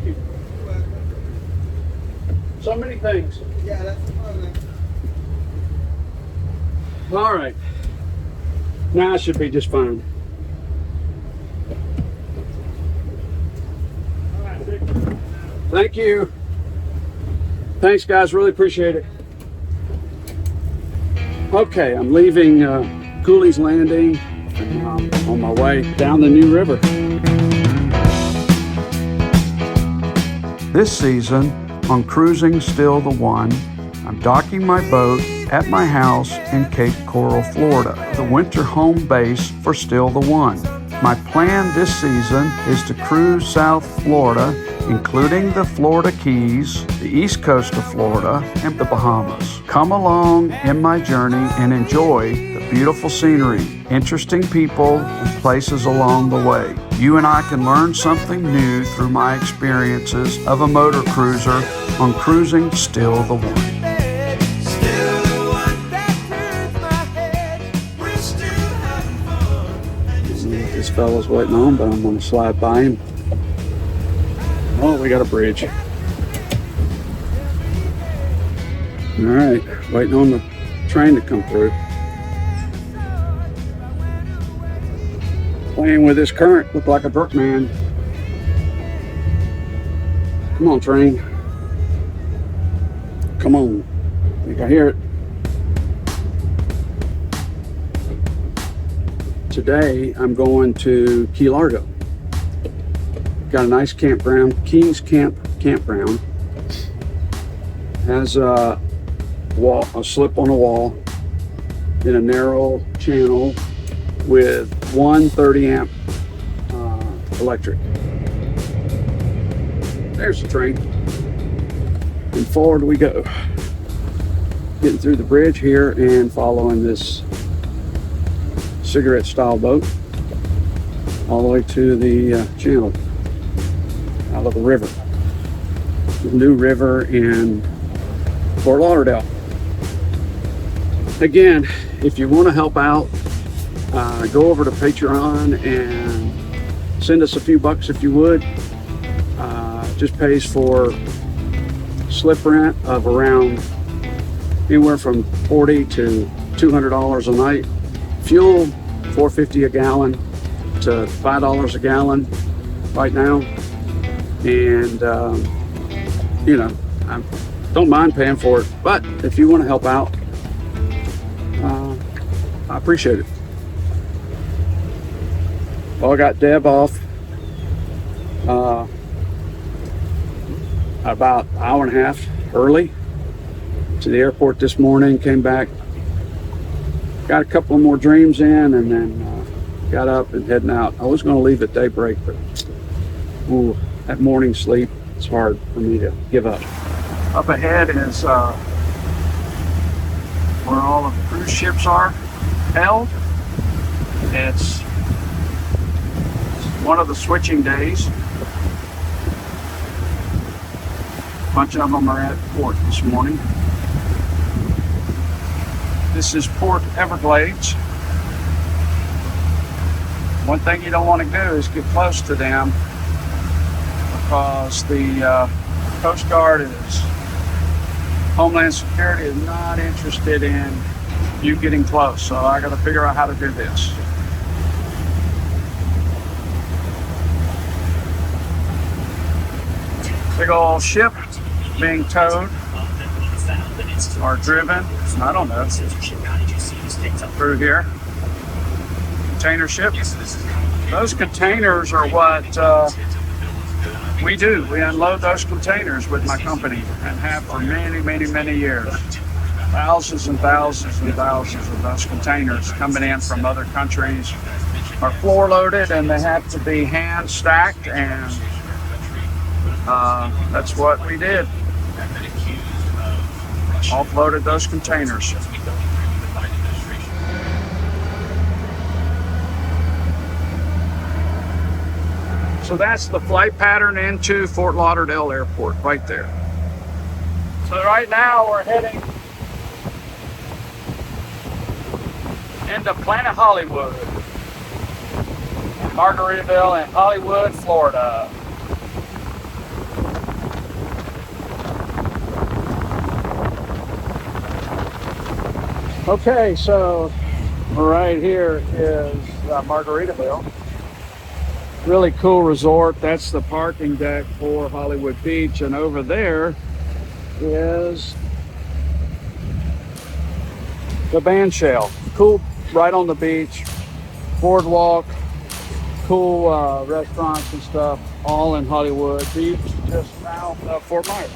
you. So many things. Yeah, that's fine. All right. Now I should be just fine. Thank you. Thanks, guys. Really appreciate it. Okay, I'm leaving Cooley's Landing and I'm on my way down the New River. This season on Cruising Still the One, I'm docking my boat at my house in Cape Coral, Florida, the winter home base for Still the One. My plan this season is to cruise South Florida, including the Florida Keys, the east coast of Florida, and the Bahamas. Come along in my journey and enjoy the beautiful scenery, interesting people, and places along the way. You and I can learn something new through my experiences of a motor cruiser on Cruising Still the One. This fella's waiting on, but I'm going to slide by him. Oh, we got a bridge. All right, waiting on the train to come through. Playing with this current, look like a brook man. Come on, train. Come on. I think I hear it. Today, I'm going to Key Largo. Got a nice campground, King's Campground. Has a slip on a wall in a narrow channel with one 30 amp electric. There's the train. And forward we go. Getting through the bridge here and following this cigarette style boat all the way to the channel out of the river, the new river in Fort Lauderdale. Again, if you want to help out, go over to Patreon and send us a few bucks if you would. Just pays for slip rent of around anywhere from $40 to $200 a night. Fuel, $4.50 a gallon to $5 a gallon right now. And, you know, I don't mind paying for it, but if you want to help out, I appreciate it. Well, I got Deb off about an hour and a half early to the airport this morning, came back, got a couple more dreams in, and then got up and heading out. I was going to leave at daybreak, but ooh, that morning sleep, it's hard for me to give up. Up ahead is where all of the cruise ships are held. It's one of the switching days. A bunch of them are at port this morning. This is Port Everglades. One thing you don't want to do is get close to them because the Coast Guard is, Homeland Security is not interested in you getting close. So I got to figure out how to do this. Big old ship being towed or driven, I don't know, through here. Container ship. Those containers are what we do. We unload those containers with my company and have for many, many, many years. Thousands and thousands and thousands of those containers coming in from other countries are floor loaded, and they have to be hand stacked, and that's what we did. Offloaded those containers. So that's the flight pattern into Fort Lauderdale Airport right there. So right now we're heading into Planet Hollywood, Margaritaville and Hollywood, Florida. Okay, so right here is Margaritaville. Really cool resort. That's the parking deck for Hollywood Beach, and over there is the band shell. Cool, right on the beach, boardwalk, cool restaurants and stuff, all in Hollywood Beach, just south of Fort Myers.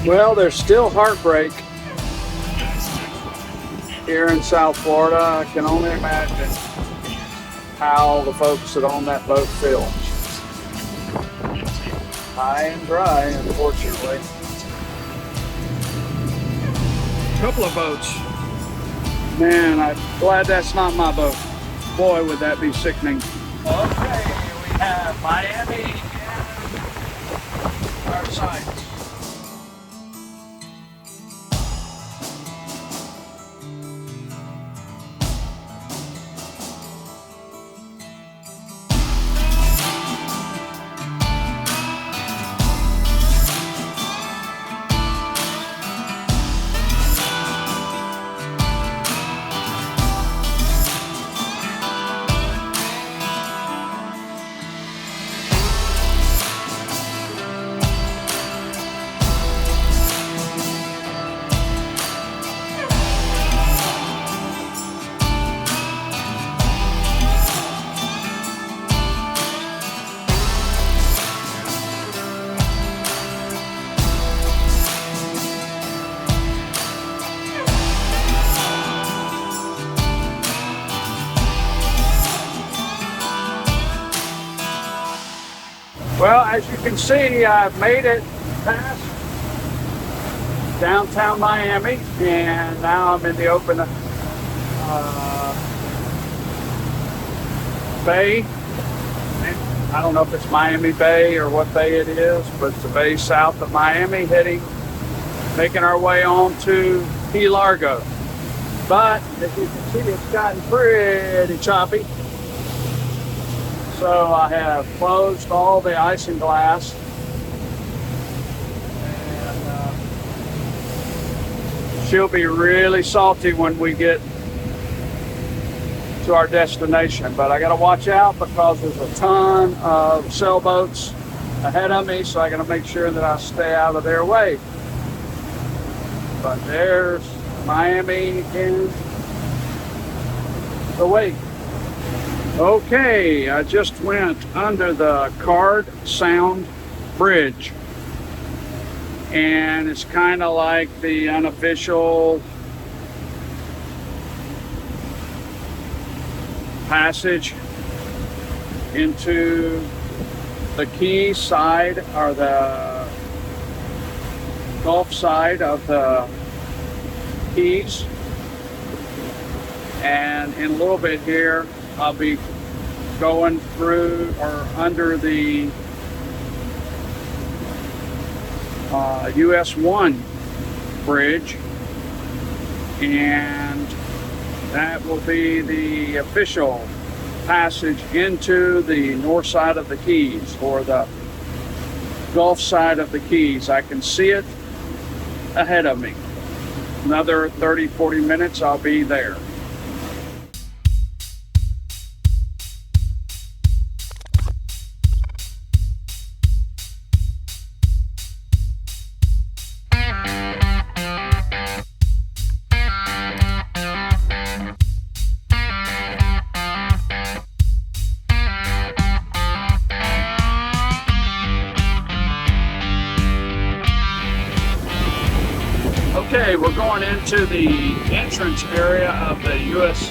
Well, there's still heartbreak here in South Florida. I can only imagine how the folks that own that boat feel. High and dry, unfortunately. Couple of boats. Man, I'm glad that's not my boat. Boy, would that be sickening. Okay, we have Miami and our sites. Well, as you can see, I've made it past downtown Miami, and now I'm in the open bay. I don't know if it's Miami Bay or what bay it is, but it's the bay south of Miami, making our way on to Key Largo. But as you can see, it's gotten pretty choppy. So I have closed all the isinglass, and she'll be really salty when we get to our destination. But I got to watch out because there's a ton of sailboats ahead of me, so I got to make sure that I stay out of their way. But there's Miami in the wake. Okay, I just went under the Card Sound Bridge, and it's kind of like the unofficial passage into the Key side, or the Gulf side of the Keys. And in a little bit here, I'll be going through or under the US 1 bridge, and that will be the official passage into the north side of the Keys, or the Gulf side of the Keys. I can see it ahead of me. Another 30-40 minutes, I'll be there. Okay, we're going into the entrance area of the US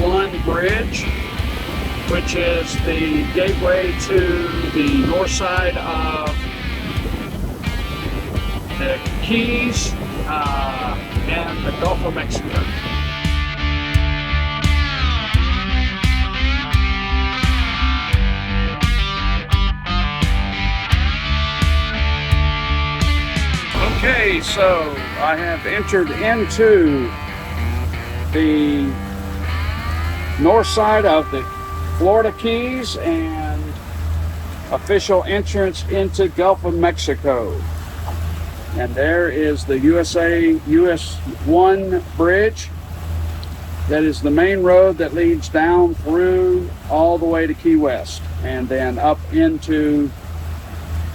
1 bridge, which is the gateway to the north side of the Keys and the Gulf of Mexico. Okay, so I have entered into the north side of the Florida Keys and official entrance into Gulf of Mexico. And there is the US 1 bridge. That is the main road that leads down through all the way to Key West and then up into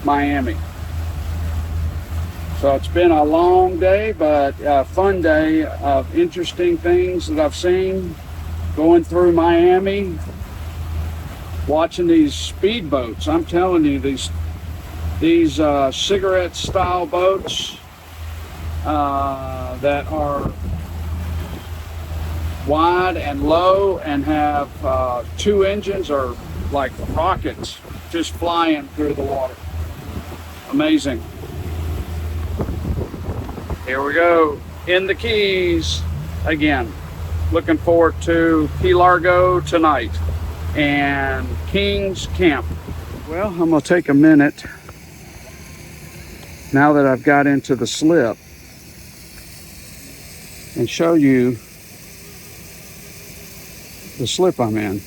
Miami. So it's been a long day, but a fun day of interesting things that I've seen going through Miami, watching these speedboats. I'm telling you, these cigarette style boats that are wide and low and have 2 engines, or like rockets just flying through the water. Amazing. Here we go in the Keys again. Looking forward to Key Largo tonight and King's Camp. Well, I'm gonna take a minute now that I've got into the slip and show you the slip I'm in.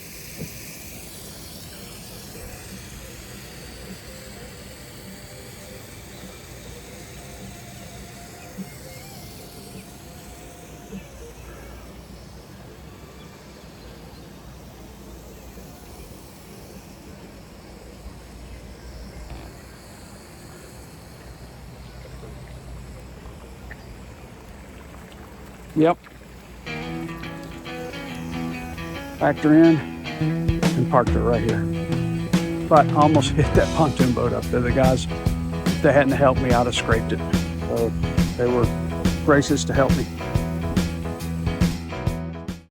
Yep. Factor in and parked it right here. But I almost hit that pontoon boat up there. The guys, if they hadn't helped me, I'd have scraped it. So they were gracious to help me.